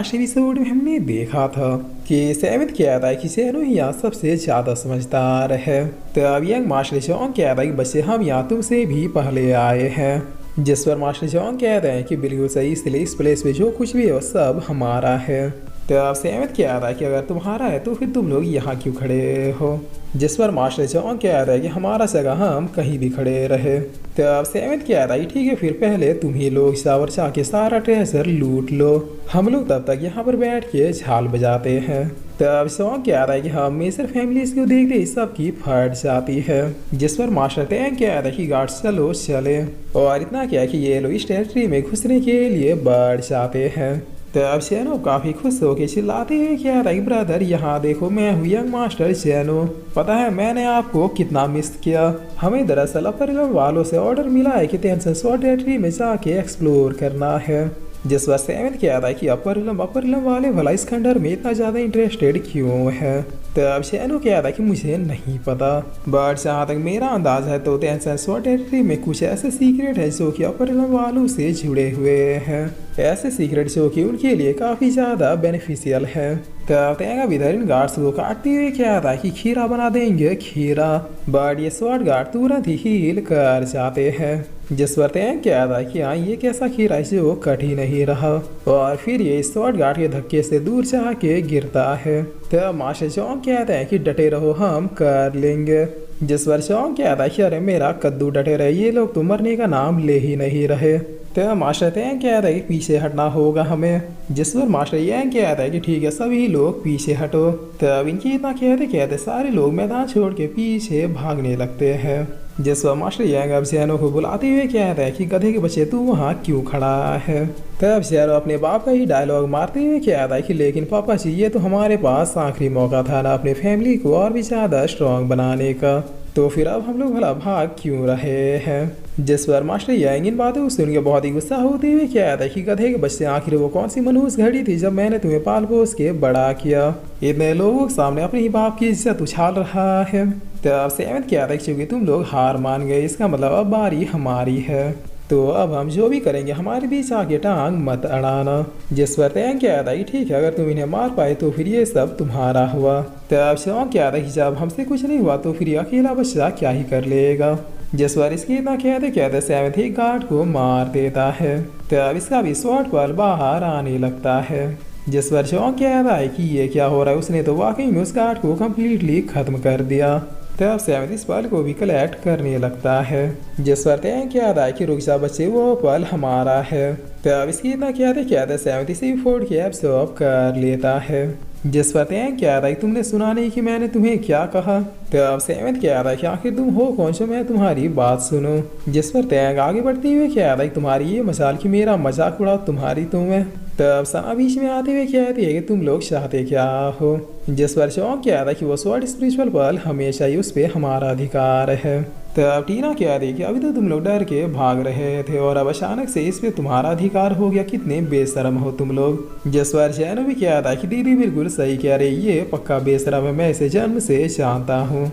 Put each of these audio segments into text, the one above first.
Last episode में हमने देखा था कि सेवेंथ कहता है कि सैनो ही यहाँ सबसे ज़्यादा समझदार है। तो अब यंग मास्टर चौंग कहता है कि बच्चे हम यहाँ तुमसे भी पहले आए हैं। जिस पर मास्टर चौंग कहते हैं कि बिल्कुल सही, इसलिए इस प्लेस पे जो कुछ भी है वो सब हमारा है। तो अब सेवेंथ कहता है कि अगर तुम्हारा है तो फिर तुम लोग यहाँ क्यों खड़े हो। जिस पर मास्टर चौंग कहता है कि हमारा जगह हम कहीं भी खड़े रहे। तो अब सेवेंथ कहता है ठीक है, फिर पहले तुम ही लोग शावर के सारा ट्रेजर लूट लो, हम लोग तब तक यहाँ पर बैठ के झाल बजाते हैं। तो अब सॉन्ग क्या आता है कि हम मेसर फैमिलीज को देखते ही सबकी फट जाती है। जिस पर मास्टर टैंक क्या आता है कि गार्ड्स चलो चले, और इतना क्या है कि ये लोग इस टेरिटरी में घुसने के लिए बढ़ जाते हैं। तो अब सैनो काफी खुश होकर चिल्लाते हैं क्या था कि ब्रदर यहाँ देखो, मैं हूँ यंग मास्टर सैनो, पता है मैंने आपको कितना मिस किया। हमें दरअसल अपर वालों से ऑर्डर मिला है कि टेंशन सॉर्ट टेरिटरी में जाके एक्सप्लोर करना है। जिस बार सेवेंथ क्या था कि अपर इलम वाले भला इस खंडर में इतना ज़्यादा इंटरेस्टेड क्यों है। तो अब सैनो क्या था कि मुझे नहीं पता, बट जहाँ तक मेरा अंदाज है तो टेंशन सॉर्ट टेरिटरी में कुछ ऐसे सीक्रेट है जो कि अपर इलम वालों से जुड़े हुए हैं, ऐसे सीक्रेट जो कि उनके लिए काफ़ी ज़्यादा बेनिफिशियल है। तो अब इधर इन गार्ड्स को काटते हुए क्या था कि खीरा बना देंगे खीरा, बट ये स्वॉर्ड गार्ड तुरंत ही हील कर जाते हैं। जिस पर क्या था कि हाँ ये कैसा खीरा है जो कट ही नहीं रहा, और फिर ये स्वॉर्ड गार्ड के धक्के से दूर जाके गिरता है। तो मास्टर चौंग कहते हैं कि डटे रहो हम कर लेंगे। जिस पर चौंग कहता है कि अरे मेरा कद्दू डटे रहे, ये लोग तो मरने का नाम ले ही नहीं रहे। तो मास्टर टैंक कहता है कि पीछे हटना होगा हमें। जिस पर मास्टर यंग कहता है कि ठीक है सभी लोग पीछे हटो। तो अब इनकी इतना कहते कहते सारे लोग मैदान छोड़ के पीछे भागने लगते हैं। जिस पर मास्टर यंग अब सैनो को बुलाते हुए कहता है कि गधे के बच्चे तू वहाँ क्यों खड़ा है। तब सैनो अपने बाप का ही डायलॉग मारते हुए कहता है कि लेकिन पापा जी ये तो हमारे पास आखिरी मौका था ना अपनी फैमिली को और भी ज़्यादा स्ट्रॉन्ग बनाने का, तो फिर अब हम लोग भला भाग क्यों रहे हैं। जिस पर मास्टर यंग इन बातों को सुन के बहुत ही गुस्सा होते हुए कहता है कि गधे के बच्चे आखिर वो कौन सी मनहूस घड़ी थी जब मैंने तुम्हें पाल पोस के बड़ा किया, इतने लोगों के सामने अपने ही बाप की इज्जत उछाल रहा है। तो अब सेवेंथ कहता है क्योंकि तुम लोग हार मान गए, इसका मतलब अब बारी हमारी है, तो अब हम जो भी करेंगे हमारे बीच आके टांग मत अड़ाना। जिस पर टैंक क्या आता है ठीक है अगर तुम इन्हें मार पाए तो फिर ये सब तुम्हारा हुआ। तो अब शौक क्या आता है कि जब हमसे कुछ नहीं हुआ तो फिर ये अकेला बच्चा क्या ही कर लेगा। जिस पर इसकी इतना कहते सेवेंथ एक गार्ड को मार देता है। तो अब इसका भी स्वॉर्ड पल बाहर आने लगता है। जिस पर शौक क्या आता है कि ये क्या हो रहा है, उसने तो वाकई में उस गार्ड को कम्प्लीटली खत्म कर दिया। तब सेवेंथ इस पल को भी कलेक्ट करने लगता है। जिस पर टैंक क्या आता है कि रुक जा बच्चे वो पल हमारा है। तब इसकी इतना कहते सेवेंथ इसे फोड़ के एब्सॉर्ब कर लेता है। जिस पर टैंक क्या आता है तुमने सुना नहीं कि मैंने तुम्हें क्या कहा। तब सेवेंथ क्या आता है कि आखिर तुम हो कौन सो मैं तुम्हारी बात सुनो। जिस पर टैंक आगे बढ़ते हुए क्या आता है तुम्हारी ये मजाल कि मेरा मजाक उड़ा तुम्हारी तुम्हें। तब सना बीच में आते हुए कहती है कि तुम लोग चाहते क्या हो। जिस पर शौक क्या था कि वो स्वॉर्ड स्पिरिचुअल पल हमेशा ही उस पर हमारा अधिकार है। तब टीना क्या थी कि अभी तो तुम लोग डर के भाग रहे थे और अब अचानक से इस पे तुम्हारा अधिकार हो गया, कितने बेशरम हो तुम लोग। जिस पर जैनो भी क्या था कि दीदी बिल्कुल सही कह रही, ये पक्का बेशरम है, मैं इसे जन्म से जानता हूँ।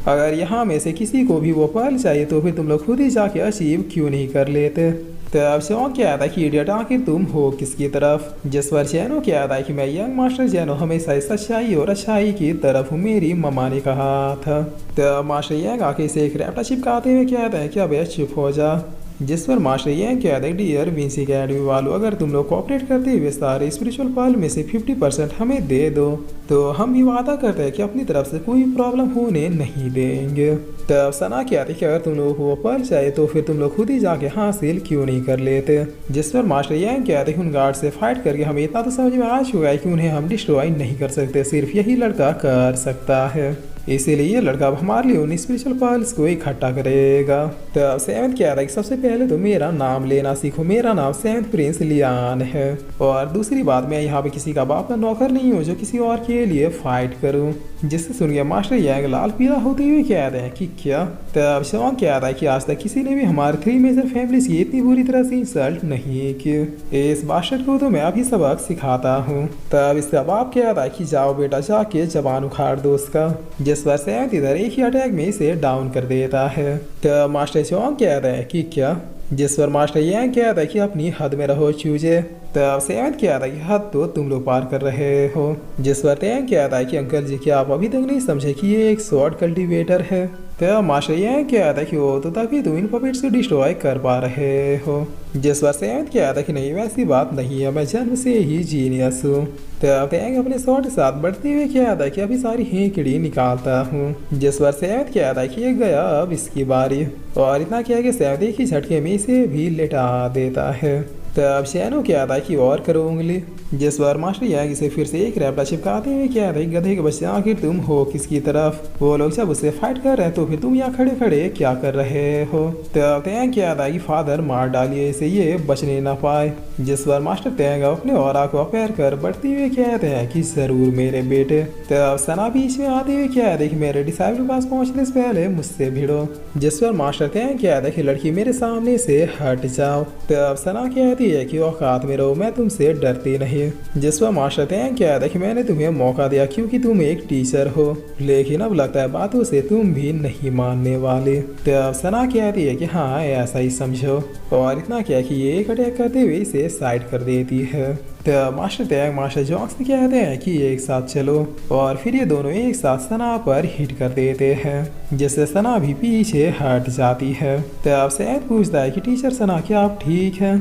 अगर यहाँ में से किसी को भी वो पल चाहिए तो फिर तुम लोग खुद ही जाके अचीव क्यों नहीं कर लेते। तब शौक क्या था कि इडियट आखिर तुम हो किसकी तरफ। जिस पर जैनो क्या था कि मैं यंग मास्टर जैनो हमेशा सच्चाई और अच्छाई की तरफ हूँ, मेरी मम्मा ने कहा था। तब मास्टर यंग आके से एक रैप्टा चिपकाते हुए कहता है कि अब चुप हो जा। जिस पर मास्टर यंग कहता है डियर विंस एकेडमी वालों, अगर तुम लोग कोऑपरेट करते हुए सारे स्पिरिचुअल पल में से 50% हमें दे दो तो हम भी वादा करते हैं कि अपनी तरफ से कोई प्रॉब्लम होने नहीं देंगे। तब सना कहते कि अगर तुम लोगों को वो पल चाहिए तो फिर तुम लोग खुद ही जाके हासिल क्यों नहीं कर लेते। जिस पर मास्टर यंग कहते कि उन गार्ड से फाइट करके हमें इतना तो समझ में आ चुका है कि उन्हें हम डिस्ट्रॉय नहीं कर सकते, सिर्फ यही लड़का कर सकता है, इसीलिए ये लड़का अब हमारे लिए उन स्पिरिचुअल पल्स को इकट्ठा करेगा। तो सेवेंथ क्या था कि सबसे पहले तो मेरा नाम लेना सीखो, मेरा नाम सेवेंथ प्रिंस लियान है, और दूसरी बात मैं यहाँ पे किसी का बाप का नौकर नहीं हूँ जो किसी और के लिए फाइट करूँ। जिससे सुन गया मास्टर यांग लाल पीला होते हुए कहते हैं कि क्या। तब शॉन्ग कहता है कि आज तक किसी ने भी हमारे 3 मेजर फैमिलीज की इतनी बुरी तरह से इंसल्ट नहीं की। इस बास्टर्ड को तो मैं अभी सबक सिखाता हूँ। तब इसका बाप कहता है कि जाओ बेटा जाके जबान उखाड़ दो उसका। जिस पर सेवेंथ इधर एक ही अटैक में इसे डाउन कर देता है। तब मास्टर शॉन्ग कहता है कि क्या। जिस पर मास्टर यांग कहता है कि अपनी हद में रहो चूजे। तब सेवेंथ कहता है कि हद तो तुम लोग पार कर रहे हो। जिस पर यांग कहता है कि अंकल जी क्या आप अभी तक नहीं समझे कि ये एक स्वॉर्ड कल्टीवेटर है। तब मास्टर यांग कहता है कि वो तो तभी तुम इन पपेट्स को डिस्ट्रॉय कर पा रहे हो। जिस पर सेवेंथ कहता है कि नहीं वैसी बात नहीं है, मैं जन्म से ही जीनियस हूँ। तब यांग अपने स्वॉर्ड के साथ बढ़ते हुए कहता है कि अभी सारी हेंकड़ी निकालता हूँ। जिस पर सेवेंथ कहता है कि ये गया अब इसकी बारी। और इतना किया कि सेवेंथ एक ही झटके में इसे भी लेटा देता है। तब शैनो कहता है कि और करो उंगली। जिस बार मास्टर यांग इसे फिर से एक रैपटा चिपकाते हुए कहता है गधे के बच्चे आखिर तुम हो किसकी तरफ। वो लोग जब उससे फाइट कर रहे हैं तो फिर तुम यहाँ खड़े खड़े क्या कर रहे हो। तब तैंग कहता है कि फादर मार डालिए इसे ये बचने ना पाए। जिस बार मास्टर तैंग अपने और को पैर कर बढ़ते हुए कहते हैं कि जरूर मेरे बेटे। तब सना बीच में आते हुए कहते हैं कि मेरे डिसाइबल के पास पहुंचने से पहले मुझसे भिड़ो। जिस पर मास्टर तैंग कहता है कि लड़की मेरे सामने से हट जाओ। तब सना कहती है कि औकात में रहो, मैं तुमसे डरती नहीं। जिस पर मास्टर तैंग कहता है कि मैंने तुम्हें मौका दिया क्योंकि तुम एक टीचर हो, लेकिन अब लगता है बातों से तुम भी नहीं मानने वाले। तब सना कहती है कि हाँ ऐसा ही समझो। और इतना क्या कि ये एक अटैक करते हुए इसे साइड कर देती है। तब मास्टर तैंग मास्टर जॉन्स से कहते हैं कि एक साथ चलो। और फिर ये दोनों एक साथ सना पर हिट कर देते हैं, जिससे सना भी पीछे हट जाती है। तब सैद पूछता है कि टीचर सना क्या आप ठीक हैं।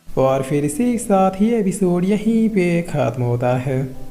और फिर इसी के साथ ही एपिसोड यहीं पे खत्म होता है।